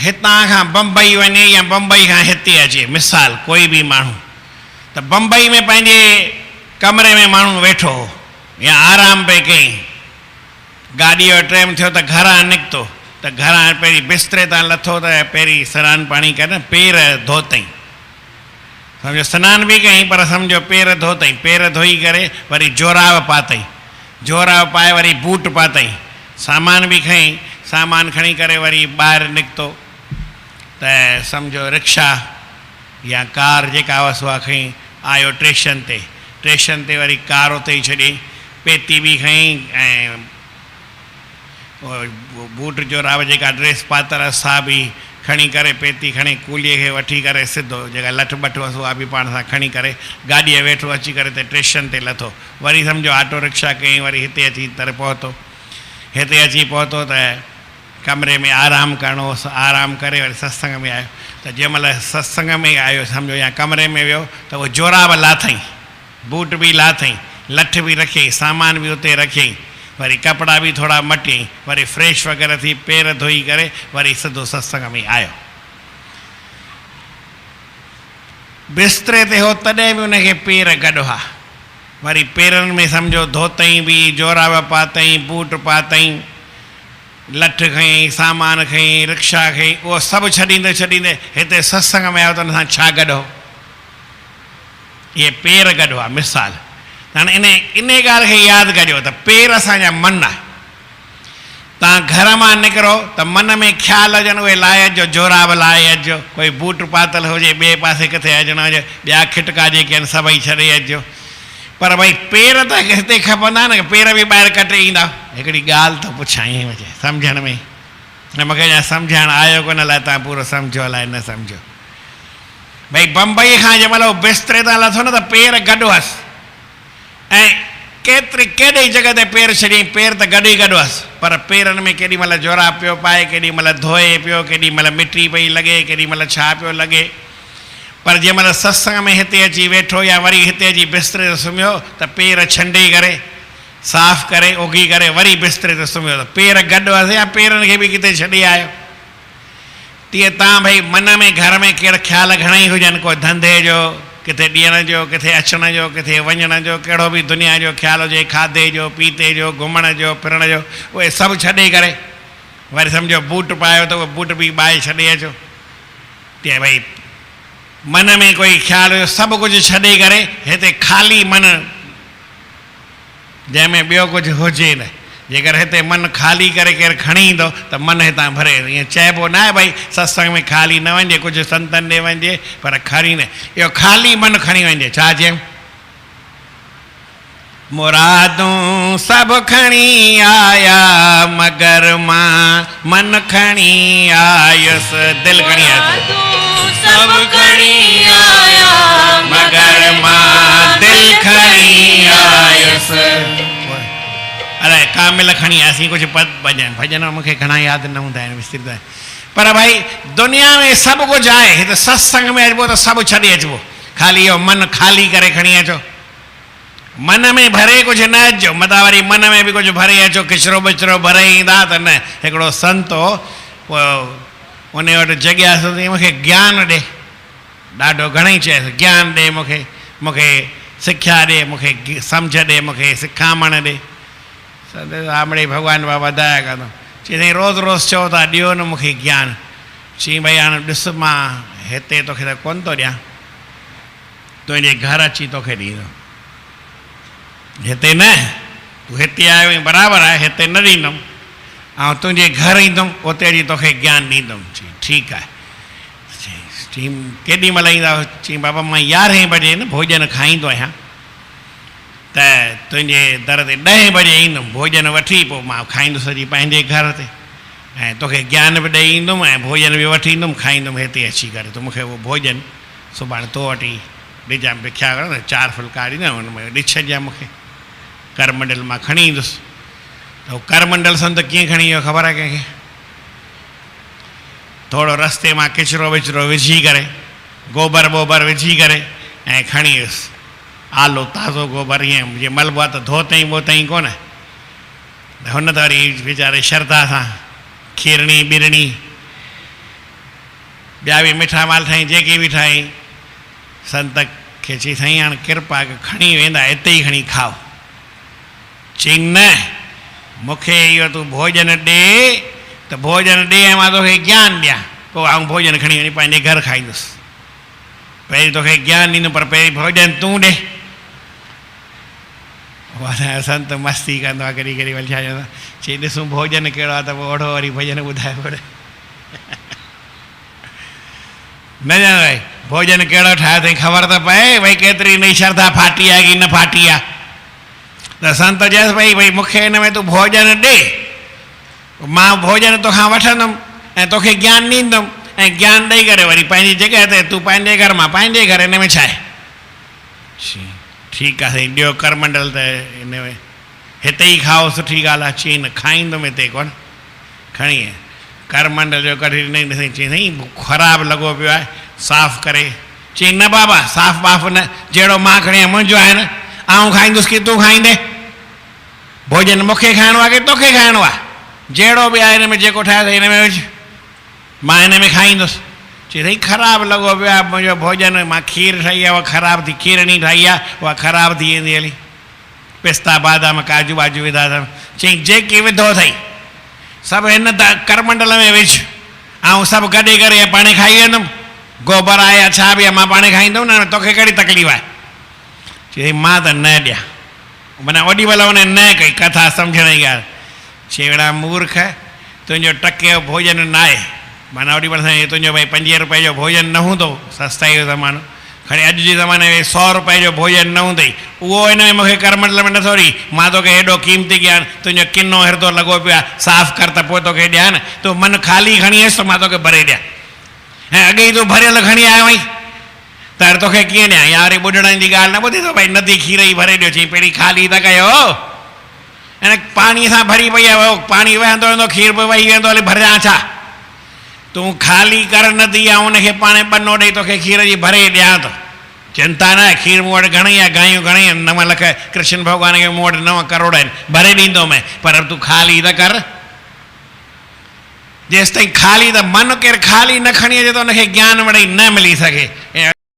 हितां खां बम्बई वञे या बम्बई खां हिते अचे, मिसाल कोई बि माण्हू, त बम्बई में पंहिंजे कमरे में माण्हू वेठो हो या आराम पे कई, गाॾीअ जो टाइम थियो त घरां निकितो, त घरां पहिरीं बिस्तरे तां लथो त पहिरीं सनानु पाणी करे पेर धोतई, सम्झो सनानु बि कई पर सम्झो पेर धोतई, पेर धोई करे वरी जोराब पातई, जोराब पाए वरी बूट पातई, सामान बि खई, सामान खणी करे वरी ॿाहिरि निकितो त सम्झो रिक्शा या कार जेका हुअसि उहा खई, आयो स्टेशन ते, स्टेशन ते वरी कार उते ई छॾी, पेती बि खई ऐं बूट जोराब जेका ड्रेस पातल सा बि खणी करे, पेती खणी कूलीअ खे वठी करे सिधो जेका लठ बठ हुअसि उहा बि पाण सां खणी करे गाॾीअ वेठो अची करे त स्टेशन ते लथो, वरी सम्झो ऑटो रिक्शा कयईं, वरी हिते अची तर पहुतो, हिते अची पहुतो त कमरे में आराम करिणो हुअसि, आराम करे वरी सत्संग में आयो, त जंहिं महिल सत्संग में आयो सम्झो या कमरे में वियो त उहो जोराब लाथई, बूट बि लाथई, लठ बि रखियईं, सामान बि उते रखियईं, वरी कपिड़ा बि थोड़ा मटियईं, वरी फ्रेश वग़ैरह थी पेर धोई करे वरी सिधो सत्संग में आयो। बिस्तरे ते हो तॾहिं बि उनखे पेर गॾु हुआ, वरी पेरनि में सम्झो धोतई बि, जोराब पातई, बूट पातई, लठ खई, सामान खई, रिक्शा खई, उहो सभु छॾींदे छॾींदे हिते सत्संग में आयो त हुन सां छा गॾु हो, इहे पेर गॾु हुआ। मिसाल हाणे इन ॻाल्हि खे यादि करियो त पेर असांजा मन आहे, तव्हां घर मां निकिरो त मन में ख़्यालु अचनि उहे लाहे अचिजो, जोराब लाहे अचिजो, कोई बूट पातल हुजे ॿिए पासे किथे अचिणो हुजे, ॿिया खिटका जेके आहिनि सभई छॾे अचिजो, पर भई पेर त हिते खपंदा न, पेर बि ॿाहिरि कटे ईंदा। हिकिड़ी ॻाल्हि त पुछां ईअं वजे सम्झण में, मूंखे अञा सम्झणु आयो कोन, अलाए तव्हां पूरो सम्झो अलाए न सम्झो। भई बम्बई खां जंहिं महिल उहो बिस्तरे तां लथो न त पेर गॾु हुअसि, ऐं केॾी जॻह ते पेर छॾियईं, पेर त गॾु ई गॾु हुअसि, पर पेरनि में केॾी महिल जोराब पियो पाए, केॾी महिल धोए पियो, केॾी महिल मिटी पई लॻे, केॾी महिल छा पियो लॻे, पर जंहिं महिल सत्संग में हिते अची वेठो या वरी हिते अची बिस्तरे ते सुम्हियो त पेर छंडे करे साफ़ करे उघी करे वरी बिस्तरे ते सुम्हियो त पेर गॾु हुअसि या पेरनि खे बि किथे छॾे आयो। तीअं तव्हां भई मन में घर में कहिड़ा ख़्याल घणेई हुजनि, को धंधे जो, किथे ॾियण जो, किथे अचण जो, किथे वञण जो, कहिड़ो बि दुनिया जो ख़्याल हुजे, खाधे जो, पीते जो, घुमण जो, फिरण जो, उहे सभु छॾे करे वरी सम्झो बूट पायो त उहो बूट बि ॿाए छॾे अचो, तीअं भई मन में कोई ख़्याल हुयो, सभु कुझु छॾे करे हिते ख़ाली मन, जंहिंमें ॿियो कुझु हुजे न, जेकर हिते मन ख़ाली करे केरु खणी ईंदो त मन हितां भरे। ईअं चइबो न आहे भई सत्संग में ख़ाली न वञे, कुझु संतनि ॾे वञे, पर खणी न, इहो ख़ाली मन खणी वञे। छा चयऊं? मुरादूं सभु खणी आया मगर मां मन खणी आयुसि, दिलि खणी आयुसि, सभु खणी आया मगर मां दिलि खणी आयुसि। अरे कामिल खणी आयासीं, कुझु भॼन मूंखे घणा यादि न हूंदा आहिनि, विसरंदा आहिनि, पर भई दुनिया में सभु कुझु आहे, हिते सत्संग में अचिबो त सभु छॾे अचिबो, ख़ाली इहो मन ख़ाली करे खणी अचो, मन में भरे कुझु न अचिजो, मथां वरी मन में बि कुझु भरे अचो, किचिरो बिचिरो भरे ईंदा त न। हिकिड़ो संत हो, पोइ उन वटि जॻियासि, मूंखे ज्ञान ॾे, ॾाढो घणेई चयसि, ज्ञान ॾे मूंखे, मूंखे सिख्या ॾे, मूंखे सम्झ ॾे, मूंखे सिखामण ॾे। आमड़े भॻवान बाबा दया कंदो, चई रोज़ रोज़ चओ था ॾियो न मूंखे ज्ञान। चई भई हाणे ॾिस, मां हिते तोखे त कोन थो ॾियां, तुंहिंजे घर अची तोखे ॾींदुमि, हिते न, तूं हिते आयो आहीं बराबरि आहे, हिते न ॾींदुमि, ऐं तुंहिंजे घर ईंदुमि, उते अची तोखे ज्ञान ॾींदुमि। चई ठीकु आहे। चई केॾी महिल ईंदा? चई बाबा मां 11 बजे न भोजन खाईंदो आहियां, त तुंहिंजे दर ते 10 बजे ईंदुमि, भोजन वठी पोइ मां खाईंदुसि अची पंहिंजे घर ते, ऐं तोखे ज्ञान बि ॾेई ईंदुमि ऐं भोजन बि वठी ईंदुमि, खाईंदुमि हिते अची करे। त मूंखे उहो भोजन सुभाणे तो वटि ॾिजां, बिख्या कर न, 4 फुल्का ॾींदा, हुन में ॾिछ ॾिजां मूंखे, करमंडल मां खणी ईंदुसि। त उहो करमंडल संत कीअं खणी वियो ख़बर आहे कंहिंखे? थोरो रस्ते मां किचिरो विचिरो विझी करे, गोबर वोबर विझी करे ऐं खणी वियुसि, आलो ताज़ो गोबर, ईअं जीअं मलबो आहे त धोतई वोतई कोन, हुन त वरी वीचारे श्रद्धा सां खीरणी बिरणी ॿिया बि मिठा माल ठाही जेके बि ठाही संत खे चई साईं हाणे कृपा खणी वेंदा हिते ई खणी खाओ। चई न मूंखे इहो तूं भोजन ॾे त भोजन ॾे ऐं मां तोखे ज्ञान ॾियां पोइ आऊं भोजन खणी वञी पंहिंजे घर खाईंदुसि। पहिरीं तोखे ज्ञान ॾींदुमि पर पहिरीं भोजन तूं ॾे। संत मस्ती कंदो आहे कॾहिं कॾहिं वरी छा चवंदो आहे चई ॾिसूं भोजन कहिड़ो आहे त पोइ ओढ़ो वरी भोजन ॿुधाए पड़े न ॼाण भाई भोजन कहिड़ो ठाहियो अथई ख़बर त पए भई केतिरी नई श्रद्धा फाटी आहे की न फाटी आहे। त संत चयसि भई मूंखे हिन में तूं भोजन ॾे मां भोजन तोखां वठंदुमि ऐं तोखे ज्ञान ॾींदुमि ऐं ज्ञान ॾेई करे वरी पंहिंजी जॻह ते तूं पंहिंजे घर मां पंहिंजे घर हिन में छा आहे। ठीकु आहे साईं ॾियो करमंडल त हिन में हिते ई खाओ सुठी ॻाल्हि आहे। चई न खाईंदुमि हिते कोन खणी करमंडल जो कढी ॾिनई ॾिसई चई साईं ख़राबु लॻो पियो आहे साफ़ु करे। चई न बाबा साफ़ु वाफ़ु न जहिड़ो मां खणी मुंहिंजो आहे न आऊं खाईंदुसि की तूं खाईंदे भोजन मूंखे खाइणो आहे की तोखे खाइणो आहे जहिड़ो बि आहे हिन में जेको ठाहियो हिन में विझ मां हिन में खाईंदुसि। चई साईं ख़राबु लॻो पियो आहे मुंहिंजो भोजन मां खीर ठाही आहे उहा ख़राबु थी खीरणी ठाही आहे उहा ख़राबु थी वेंदी हली पिस्ता बादाम काजू वाजू विधा अथमि। चई जेके विधो अथई सभु हिन करमंडल में विझ ऐं सभु गॾे करे पाणे खाई वेंदुमि गोबर आहे या छा बि आहे मां पाणे खाईंदुमि न तोखे कहिड़ी तकलीफ़ आहे। चई मां त न ॾियां माना ओॾी महिल हुन न कई कथा सम्झण जी ॻाल्हि। चेड़ा मूर्ख तुंहिंजो टके जो भोजन न आहे माना ओॾी महिल साईं तुंहिंजो भई 50 रुपए जो भोजन न हूंदो सस्ताई जो ज़मानो खणी अॼु जे ज़माने में 100 रुपए जो भोजन न हूंदई उहो हिन में मूंखे करमंडल में नथो ॾी मां तोखे हेॾो क़ीमती ज्ञान तुंहिंजो किनो हिरदो लॻो पियो आहे साफ़ु कर त पोइ तोखे ॾियां न तूं मन ख़ाली खणी अचु त मां तोखे भरे ॾियां ऐं अॻे ई तूं भरियल खणी आयो आहीं त हाणे तोखे कीअं ॾियां या वरी ॿुढड़नि जी ॻाल्हि न ॿुधी थो भई नदी खीर ई भरे ॾियो चई पहिरीं ख़ाली त कयो ऐं पाणीअ सां भरी पई आहे पाणी वहंदो वेंदो खीर बि वही वेंदो हली भरियां छा तूं ख़ाली कर नदी आहे उनखे पाणे पनो ॾेई तोखे खीर जी भरे ॾियां थो चिंता न आहे खीर मूं वटि घणेई आहे गायूं घणेई आहिनि 9 लख कृष्ण भॻवान खे मूं वटि 9 करोड़ आहिनि भरे ॾींदोमांइ पर तूं ख़ाली त कर जेसि ताईं ख़ाली त मन केरु ख़ाली न खणी अचे त हुनखे ज्ञान वरी न मिली सघे।